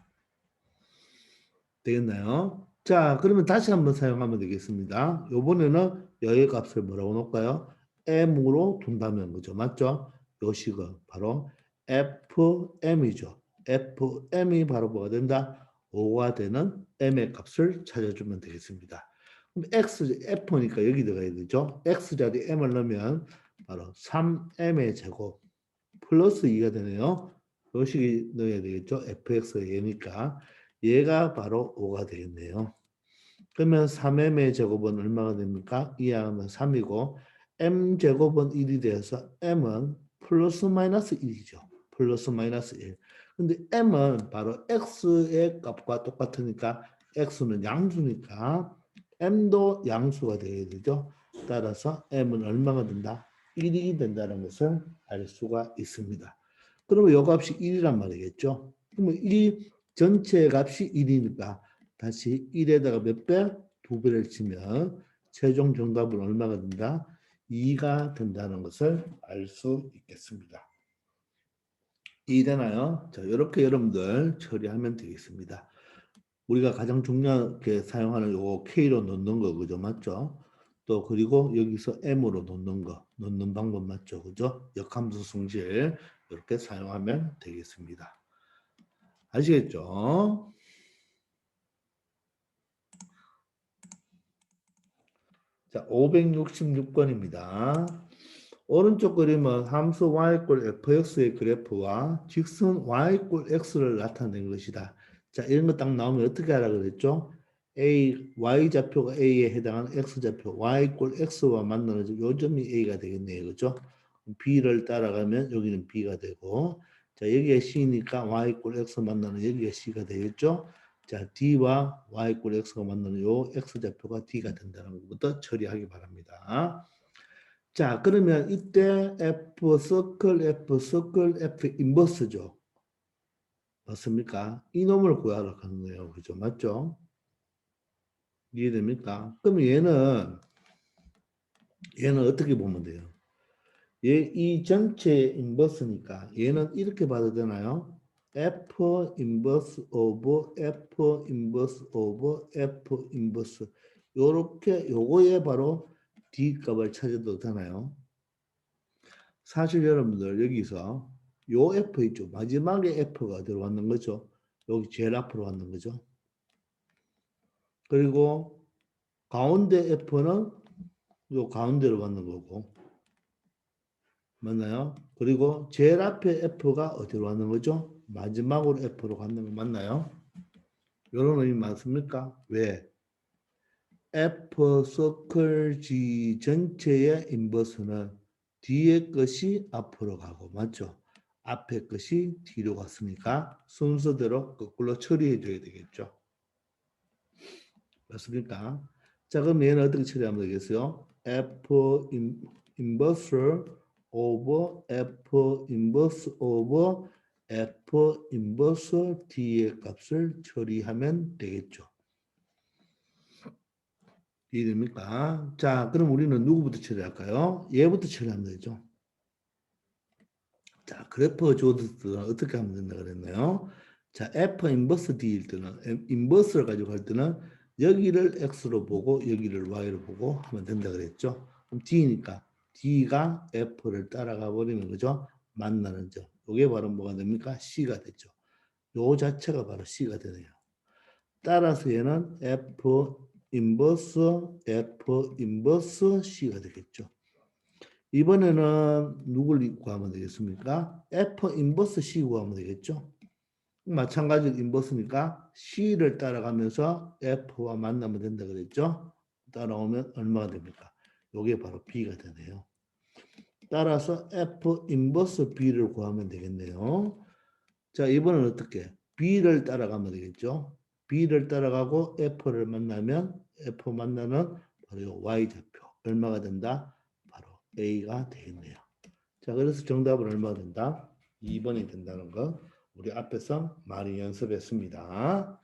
되겠나요? 자, 그러면 다시 한번 사용하면 되겠습니다. 요번에는 여의 값을 뭐라고 놓을까요? M으로 둔다면 그죠? 맞죠? 요 식은 바로 FM이죠. FM이 바로 뭐가 된다? 5가 되는 M의 값을 찾아주면 되겠습니다. 그럼 F니까 여기 들어가야 되죠? X자리 M을 넣으면 바로 3M의 제곱 플러스 2가 되네요. 요 식이 넣어야 되겠죠? FX가 얘니까. 얘가 바로 5가 되겠네요. 그러면 3m의 제곱은 얼마가 됩니까? 이하면 3이고 m제곱은 1이 돼서 m은 플러스 마이너스 1이죠. 플러스 마이너스 1. 근데 m은 바로 x의 값과 똑같으니까 x는 양수니까 m도 양수가 되어야 되죠. 따라서 m은 얼마가 된다? 1이 된다는 것을 알 수가 있습니다. 그러면 이 값이 1이란 말이겠죠. 그러면 이 전체 값이 1이니까 다시 1에다가 몇 배? 2배를 치면 최종 정답은 얼마가 된다? 2가 된다는 것을 알 수 있겠습니다. 이해되나요? 자, 이렇게 여러분들 처리하면 되겠습니다. 우리가 가장 중요하게 사용하는 요거 K로 넣는 거 그죠? 맞죠? 또 그리고 여기서 m으로 놓는 방법 맞죠? 그죠? 역함수 성질 이렇게 사용하면 되겠습니다. 아시겠죠? 자, 566번입니다. 오른쪽 그림은 함수 y fx의 그래프와 직선 y x를 나타낸 것이다. 자, 이런 거 딱 나오면 어떻게 하라 그랬죠? y좌표가 A에 해당하는 x좌표, y x와 만나는 요점이 A가 되겠네요. 그죠? B를 따라가면 여기는 B가 되고, 자, 여기가 C니까 y x 만나는 여기가 C가 되겠죠? 자, D와 y x가 만나는 요 x좌표가 D가 된다는 것부터 처리하기 바랍니다. 자, 그러면 이때 F 서클 F 인버스죠. 맞습니까? 이 놈을 구하러 가는 거예요. 그죠? 맞죠? 이해됩니까? 그럼 얘는 어떻게 보면 돼요? 이 전체 인버스니까 얘는 이렇게 봐도 되나요? F 인버스 오브 F 인버스 오브 F 인버스 요렇게 요거에 바로 D 값을 찾아도 되나요? 사실 여러분들 여기서 요 F 있죠. 마지막에 F가 들어왔는 거죠. 여기 제일 앞으로 왔는 거죠. 그리고 가운데 F는 요 가운데로 왔는 거고. 맞나요? 그리고 제일 앞에 F가 어디로 왔는 거죠? 마지막으로 F로 갔는 거 맞나요? 이런 의미 맞습니까? 왜? F 서클 G 전체의 인버스는 뒤에 것이 앞으로 가고 맞죠? 앞에 것이 뒤로 갔으니까 순서대로 거꾸로 처리해 줘야 되겠죠. 맞습니까? 자, 그럼 얘는 어떻게 처리하면 되겠어요? F 인버스 오버 F 인버스 오버 F 인버스 D의 값을 처리하면 되겠죠. 이해됩니까? 자, 그럼 우리는 누구부터 처리할까요? 얘부터 처리하면 되죠. 자, 그래프 줘도 어떻게 하면 된다 그랬나요? 자, F 인버스 D일 때는 인버스를 가지고 할 때는 여기를 X로 보고 여기를 Y로 보고 하면 된다 그랬죠. 그럼 D니까 D가 F를 따라가 버리는 거죠. 만나는 점. 이게 바로 뭐가 됩니까? C가 되죠. 요 자체가 바로 C가 되네요. 따라서 얘는 F 인버스 C가 되겠죠. 이번에는 누굴 구하면 되겠습니까? F 인버스 C 구하면 되겠죠. 마찬가지로 인버스니까 C를 따라가면서 F와 만나면 된다 그랬죠. 따라오면 얼마가 됩니까? 이게 바로 B가 되네요. 따라서 F 인버스 B를 구하면 되겠네요. 자, 이번엔 어떻게? B를 따라가면 되겠죠. B를 따라가고 F를 만나면 F 만나는 바로 Y좌표. 얼마가 된다? 바로 A가 되겠네요. 자, 그래서 정답은 얼마가 된다? 2번이 된다는 거 우리 앞에서 많이 연습했습니다.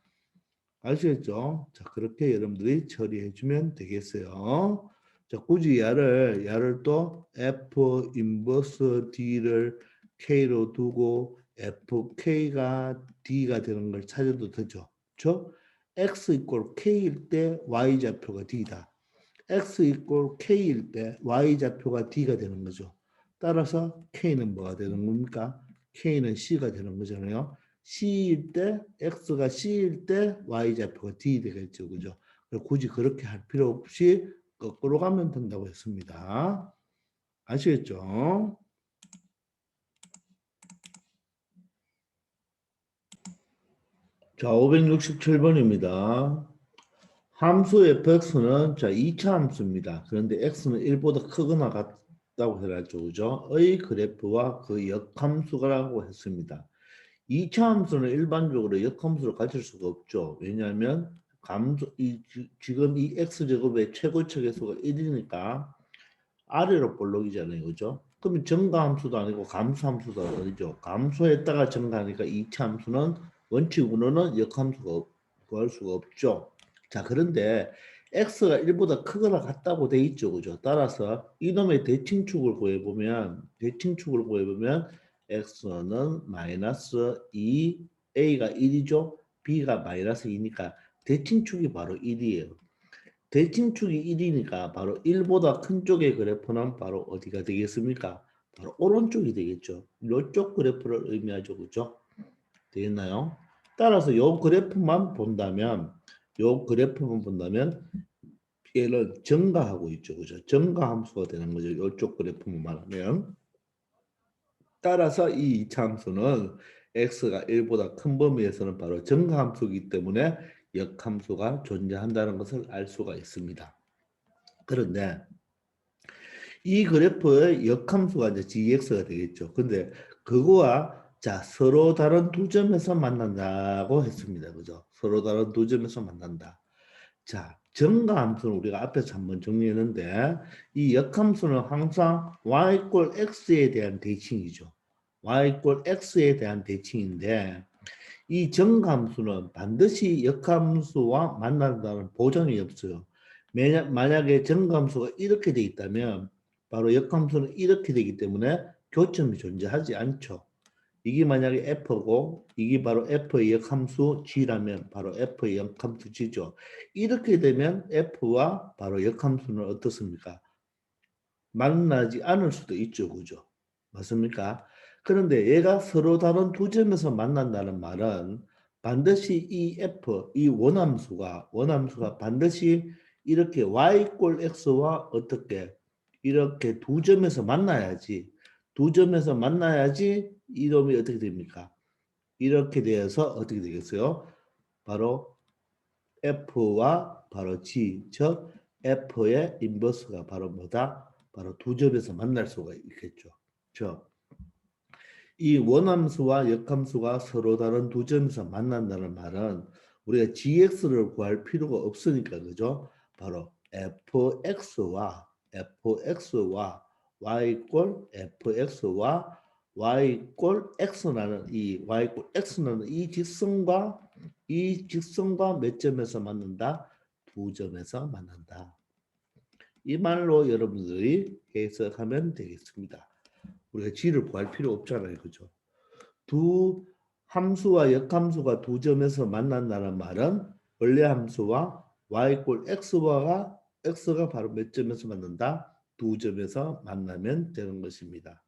아시겠죠? 자, 그렇게 여러분들이 처리해 주면 되겠어요. 자, 굳이 야를 또 F 인버스 D를 K로 두고 FK가 D가 되는 걸 찾아도 되죠. 그렇죠? X 이꼴 K일 때 Y좌표가 D다. X 이꼴 K일 때 Y좌표가 D가 되는 거죠. 따라서 K는 뭐가 되는 겁니까? K는 C가 되는 거잖아요. C일 때, X가 C일 때 Y좌표가 D 되겠죠. 그죠? 굳이 그렇게 할 필요 없이 거꾸로 가면 된다고 했습니다. 아시겠죠? 자, 567번입니다. 함수 fx는 자 2차 함수입니다. 그런데 x는 1보다 크거나 같다고 해놨죠. 그죠? 의 그래프와 그 역함수라고 했습니다. 2차 함수는 일반적으로 역함수를 가질 수가 없죠. 왜냐하면 지금 이 x제곱의 최고치 계수가 1이니까 아래로 볼록이잖아요. 그죠? 그러면 정가함수도 아니고 감수함수도 아니죠. 감수했다가 정가하니까 2차 함수는 원칙으로는 역함수가 구할 수가 없죠. 자, 그런데 x가 1보다 크거나 같다고 돼 있죠. 그죠? 따라서 이놈의 대칭축을 구해보면 x는 마이너스 2, a가 1이죠. b가 마이너스 2니까 대칭축이 바로 1이에요. 대칭축이 1이니까 바로 1보다 큰 쪽의 그래프는 바로 어디가 되겠습니까? 바로 오른쪽이 되겠죠. 이쪽 그래프를 의미하죠. 그죠? 되겠나요? 따라서 이 그래프만 본다면 얘는 증가하고 있죠. 그죠? 증가 함수가 되는 거죠. 이쪽 그래프만 말하면. 따라서 이 이차함수는 x가 1보다 큰 범위에서는 바로 증가함수이기 때문에 역함수가 존재한다는 것을 알 수가 있습니다. 그런데 이 그래프의 역함수가 이제 gx가 되겠죠. 근데 그거와 자 서로 다른 두 점에서 만난다고 했습니다. 그죠? 서로 다른 두 점에서 만난다. 자, 증가함수는 우리가 앞에서 한번 정리했는데 이 역함수는 항상 y 꼴 x에 대한 대칭이죠. y 꼴 x에 대한 대칭인데 이 증가함수는 반드시 역함수와 만난다는 보장이 없어요. 만약에 증가함수가 이렇게 돼 있다면 바로 역함수는 이렇게 되기 때문에 교점이 존재하지 않죠. 이게 만약에 F고 이게 바로 F의 역함수 G라면 바로 F의 역함수 G죠. 이렇게 되면 F와 바로 역함수는 어떻습니까? 만나지 않을 수도 있죠. 그죠? 맞습니까? 그런데 얘가 서로 다른 두 점에서 만난다는 말은 반드시 이 F, 이 원함수가 반드시 이렇게 Y꼴 X와 어떻게 이렇게 두 점에서 만나야지 이놈이 어떻게 됩니까? 이렇게 되어서 어떻게 되겠어요? 바로 F와 바로 G, 즉 F의 인버스가 바로 뭐다? 바로 두 점에서 만날 수가 있겠죠. 이 원함수와 역함수가 서로 다른 두 점에서 만난다는 말은 우리가 gx를 구할 필요가 없으니까 그죠? 바로 fx와 y 꼴 fx와 y 꼴 x라는 이 y 꼴 x라는 이 직선과 몇 점에서 만난다? 두 점에서 만난다. 이 말로 여러분들이 해석하면 되겠습니다. 우리가 g를 구할 필요 없잖아요. 그죠? 두 함수와 역함수가 두 점에서 만난다는 말은 원래 함수와 y 꼴 x가 바로 몇 점에서 만난다? 두 점에서 만나면 되는 것입니다.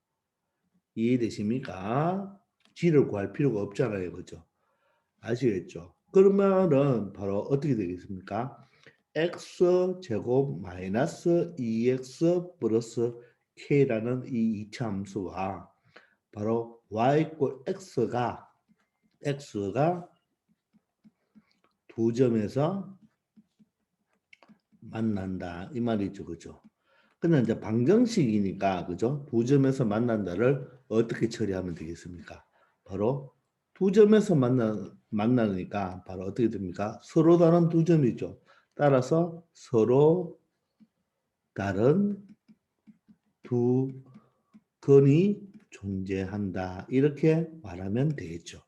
이해되십니까? g를 구할 필요가 없잖아요. 그죠? 아시겠죠? 그러면은 바로 어떻게 되겠습니까? x제곱 마이너스 2x 플러스 k라는 이 이차 함수와 바로 y 꼴 x가 두 점에서 만난다 이 말이죠. 그죠? 근데 이제 방정식이니까 그죠? 두 점에서 만난다를 어떻게 처리하면 되겠습니까? 바로 두 점에서 만나니까 바로 어떻게 됩니까? 서로 다른 두 점이죠. 따라서 서로 다른 두 근이 존재한다. 이렇게 말하면 되겠죠.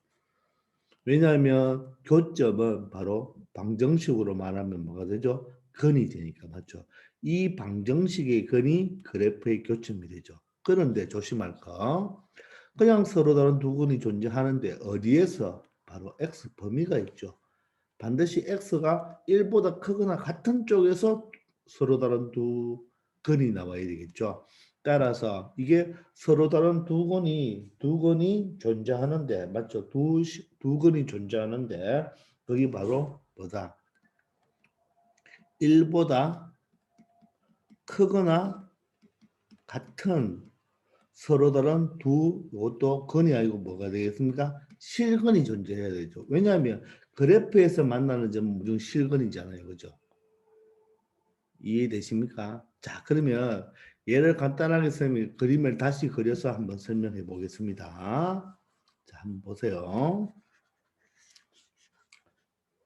왜냐하면 교점은 바로 방정식으로 말하면 뭐가 되죠? 근이 되니까 맞죠? 이 방정식의 근이 그래프의 교점이 되죠. 그런데 조심할 거 그냥 서로 다른 두 근이 존재하는데 어디에서? 바로 x 범위가 있죠. 반드시 x가 1보다 크거나 같은 쪽에서 서로 다른 두 근이 나와야 되겠죠. 따라서 이게 서로 다른 두 근이 존재하는데 맞죠? 두 근이 존재하는데 그게 바로 뭐다? 1보다 크거나 같은 서로 다른 이것도 근이 아니고 뭐가 되겠습니까? 실근이 존재해야 되죠. 왜냐하면 그래프에서 만나는 점은 무조건 실근이잖아요. 그죠? 이해되십니까? 자, 그러면 얘를 간단하게 그림을 다시 그려서 한번 설명해 보겠습니다. 자, 한번 보세요.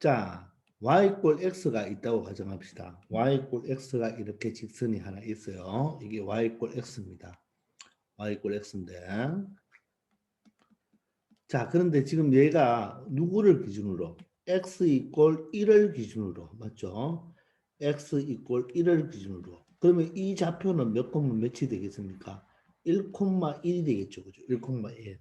자, y 꼴 x가 있다고 가정합시다. y 꼴 x가 이렇게 직선이 하나 있어요. 이게 y 꼴 x입니다. y 꼴 x인데 자, 그런데 지금 얘가 누구를 기준으로? x 이꼴 1을 기준으로 맞죠? x 이꼴 1을 기준으로 그러면 이 좌표는 몇 몇이 되겠습니까? 1,1이 되겠죠. 그죠? 1,1.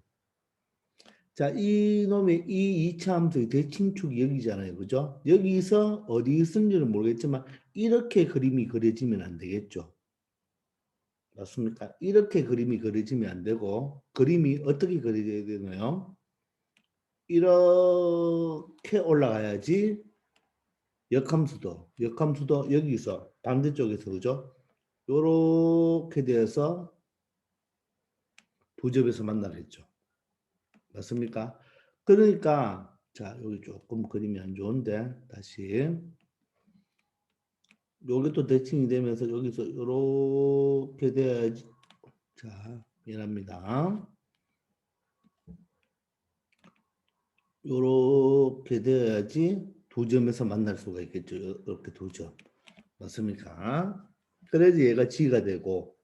자, 이놈의 이 이차함수의 대칭축이 여기잖아요. 그죠? 여기서 어디 있는지는 모르겠지만 이렇게 그림이 그려지면 안 되겠죠. 맞습니까? 이렇게 그림이 그려지면 안 되고 그림이 어떻게 그려져야 되나요? 이렇게 올라가야지 역함수도 여기서 반대쪽에서 그죠? 요렇게 돼서 두 점에서 만나겠죠. 맞습니까? 그러니까 자 여기 조금 그림이 안 좋은데 다시 요게 또 대칭이 되면서 여기서 요렇게 돼야지 자 미안합니다. 요렇게 돼야지 두 점에서 만날 수가 있겠죠. 이렇게 두 점. 맞습니까? 그래야지 얘가 G가 되고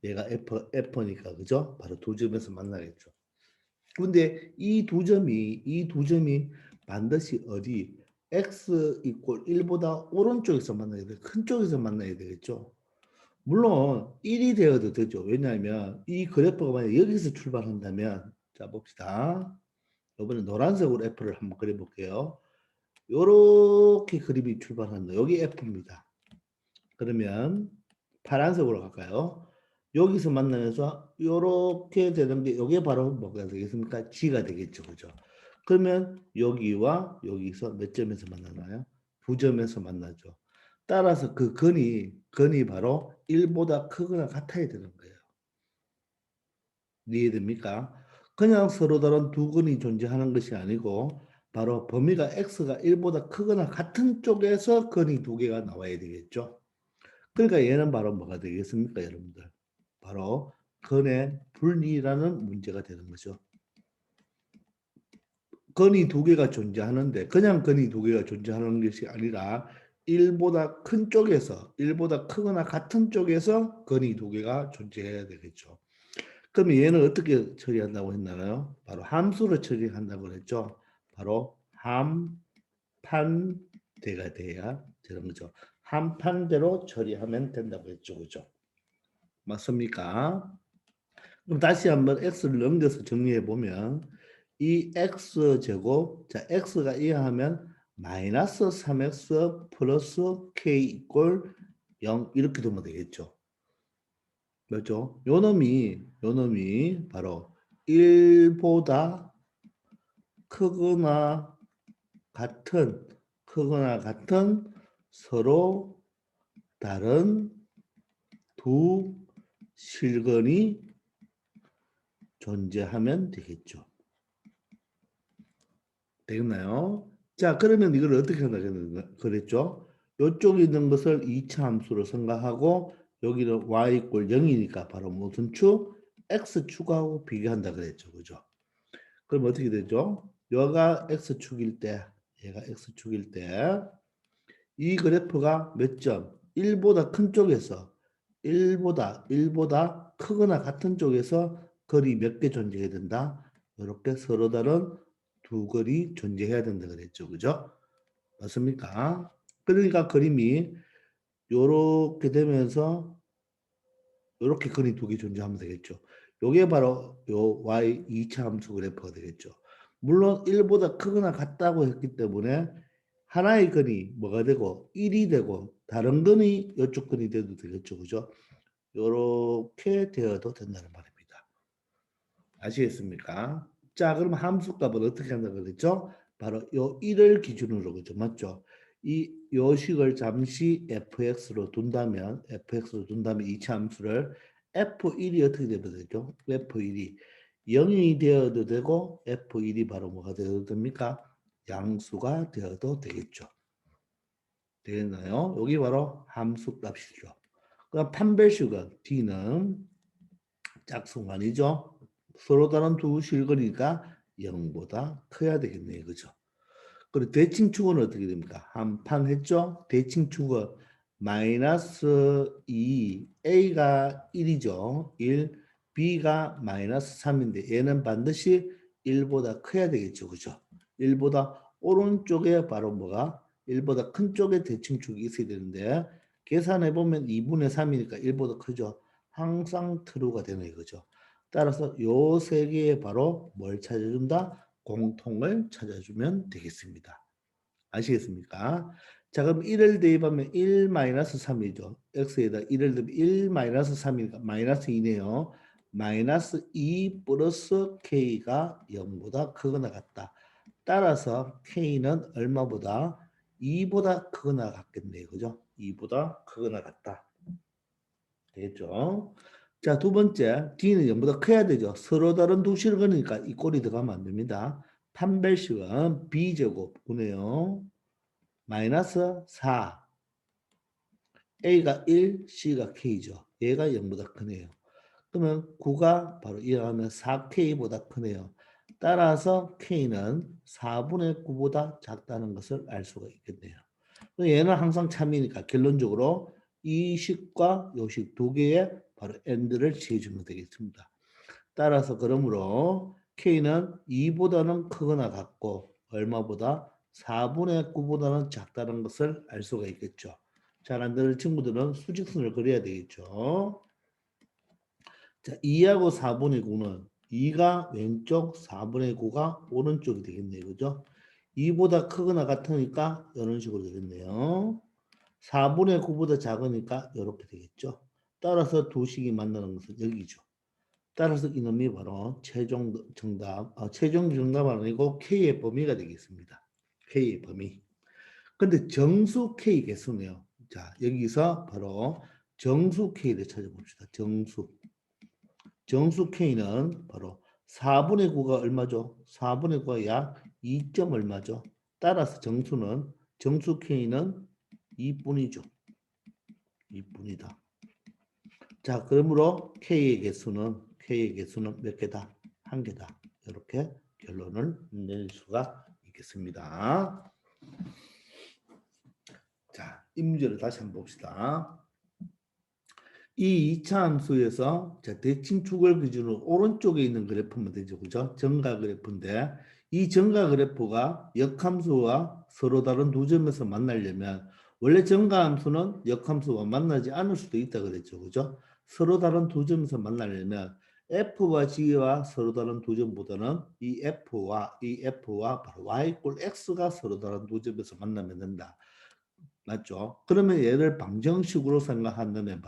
얘가 F니까 그죠? 바로 두 점에서 만나겠죠. 근데 이 두 점이 반드시 어디 x 이꼴 1보다 오른쪽에서 만나야 돼. 큰 쪽에서 만나야 되겠죠. 물론 1이 되어도 되죠. 왜냐하면 이 그래프가 만약 여기서 출발한다면 자 봅시다. 이번에 노란색으로 F를 한번 그려볼게요. 요렇게 그림이 출발한다. 여기 F입니다. 그러면 파란색으로 갈까요? 여기서 만나면서 이렇게 되는 게 이게 바로 뭐가 되겠습니까? G가 되겠죠. 그죠? 그러면 여기와 여기서 몇 점에서 만나나요? 두 점에서 만나죠. 따라서 그 근이 바로 1보다 크거나 같아야 되는 거예요. 이해됩니까? 그냥 서로 다른 두 근이 존재하는 것이 아니고 바로 범위가 x가 1보다 크거나 같은 쪽에서 근이 두 개가 나와야 되겠죠. 그러니까 얘는 바로 뭐가 되겠습니까, 여러분들? 바로 근의 분리라는 문제가 되는 거죠. 근이 두 개가 존재하는데 그냥 근이 두 개가 존재하는 것이 아니라 1보다 큰 쪽에서 1보다 크거나 같은 쪽에서 근이 두 개가 존재해야 되겠죠. 그럼 얘는 어떻게 처리한다고 했나요? 바로 함수로 처리한다고 했죠. 바로 함판대가 돼야 되는 거죠. 함판대로 처리하면 된다고 했죠. 그죠? 맞습니까? 그럼 다시 한번 x를 넘겨서 정리해 보면 이 x제곱, 자 x가 이하하면 마이너스 3x 플러스 k 이꼴 0 이렇게 되면 되겠죠. 맞죠? 요 놈이 바로 1보다 크거나 같은 서로 다른 두 실근이 존재하면 되겠죠. 되겠나요? 자, 그러면 이걸 어떻게 한다 그랬죠? 이쪽에 있는 것을 2차 함수로 생각하고 여기는 y 꼴 0이니까 바로 무슨 축? x축하고 비교한다 그랬죠. 그죠? 그럼 어떻게 되죠? 여가 x축일 때, 얘가 x축일 때 이 그래프가 몇 점? 1보다 큰 쪽에서 1보다 크거나 같은 쪽에서 거리 몇 개 존재해야 된다? 이렇게 서로 다른 두 거리 존재해야 된다 그랬죠. 그죠? 맞습니까? 그러니까 그림이 요렇게 되면서 요렇게 거리 두 개 존재하면 되겠죠. 요게 바로 요 y 2차 함수 그래프가 되겠죠. 물론 1보다 크거나 같다고 했기 때문에 하나의 근이 뭐가 되고 1이 되고 다른 근이 이쪽 근이 돼도 되겠죠. 그죠? 요렇게 되어도 된다는 말입니다. 아시겠습니까? 자, 그럼 함수값을 어떻게 한다고 그랬죠? 바로 요 1을 기준으로 그죠? 맞죠? 이 요식을 잠시 fx로 둔다면 이 함수를 f1이 어떻게 되면 되죠? f1이 0이 되어도 되고 f1이 바로 뭐가 되어도 됩니까? 양수가 되어도 되겠죠. 되겠나요? 여기 바로 함수값이죠. 그럼 판별식은 D는 짝수만이죠. 서로 다른 두 실거리니까 0보다 커야 되겠네요. 그죠? 그리고 대칭축은 어떻게 됩니까? 한판 했죠? 대칭축은 마이너스 2, A가 1이죠. 1, B가 마이너스 3인데 얘는 반드시 1보다 커야 되겠죠. 그죠? 1보다 오른쪽에 바로 뭐가? 1보다 큰 쪽에 대칭축이 있어야 되는데 계산해 보면 2분의 3이니까 1보다 크죠. 항상 true가 되네. 그죠? 따라서 요 세 개의 바로 뭘 찾아준다? 공통을 찾아주면 되겠습니다. 아시겠습니까? 자, 그럼 1을 대입하면 1-3이죠. x에다 1을 대입 1-3이니까 마이너스 2네요. 마이너스 2 플러스 k가 0보다 크거나 같다. 따라서 k는 얼마보다? 2보다 크거나 같겠네요. 그죠? 2보다 크거나 같다. 되겠죠? 자, 두 번째, D는 0보다 커야 되죠. 서로 다른 두 실근이니까 이 꼴이 들어가면 안 됩니다. 판별식은 B제곱 분해요. 마이너스 4. A가 1, C가 K죠. 얘가 0보다 크네요. 그러면 9가 바로 이어가면 4K보다 크네요. 따라서 K는 4분의 9보다 작다는 것을 알 수가 있겠네요. 얘는 항상 참이니까 결론적으로 이 식과 요 식 두 개의 바로 AND를 취해주면 되겠습니다. 따라서 그러므로 K는 2보다는 크거나 같고 얼마보다 4분의 9보다는 작다는 것을 알 수가 있겠죠. 잘 안 되는 친구들은 수직선을 그려야 되겠죠. 자, 2하고 4분의 9는 2가 왼쪽, 4분의 9가 오른쪽이 되겠네요. 그죠? 2보다 크거나 같으니까 이런 식으로 되겠네요. 4분의 9보다 작으니까 이렇게 되겠죠. 따라서 두 식이 만나는 것은 여기죠. 따라서 이놈이 바로 최종 정답, 최종 정답은 아니고 K의 범위가 되겠습니다. K의 범위. 근데 정수 K 개수네요. 자, 여기서 바로 정수 K를 찾아봅시다. 정수 K는 바로 4분의 9가 얼마죠? 4분의 9가 약 2점 얼마죠? 따라서 정수 K는 2분이죠. 2분이다. 자, 그러므로 K의 개수는 몇 개다? 한 개다. 이렇게 결론을 낼 수가 있겠습니다. 자, 이 문제를 다시 한번 봅시다. 이 2차 함수에서 자, 대칭축을 기준으로 오른쪽에 있는 그래프면 되죠. 그죠? 정가 그래프인데 이 정가 그래프가 역함수와 서로 다른 두 점에서 만나려면 원래 정가 함수는 역함수와 만나지 않을 수도 있다 그랬죠. 그죠? 서로 다른 두 점에서 만나려면 F와 G와 서로 다른 두 점보다는 이 F와 바로 Y 꼴 X가 서로 다른 두 점에서 만나면 된다. 맞죠? 그러면 얘를 방정식으로 생각한다면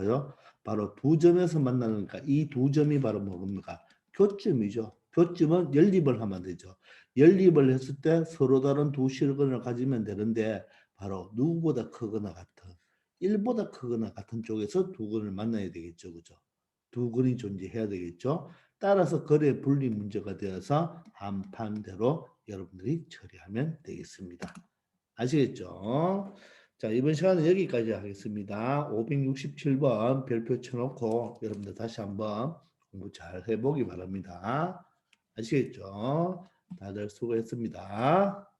바로 두 점에서 만나니까 이 두 점이 바로 뭡니까? 교점이죠. 교점은 연립을 하면 되죠. 연립을 했을 때 서로 다른 두 실근을 가지면 되는데 바로 누구보다 크거나 같은 1보다 크거나 같은 쪽에서 두 근을 만나야 되겠죠. 그죠? 두 근이 존재해야 되겠죠. 따라서 거래 분리 문제가 되어서 한판대로 여러분들이 처리하면 되겠습니다. 아시겠죠? 자, 이번 시간은 여기까지 하겠습니다. 567번 별표 쳐놓고 여러분들 다시 한번 공부 잘 해보기 바랍니다. 아시겠죠? 다들 수고했습니다.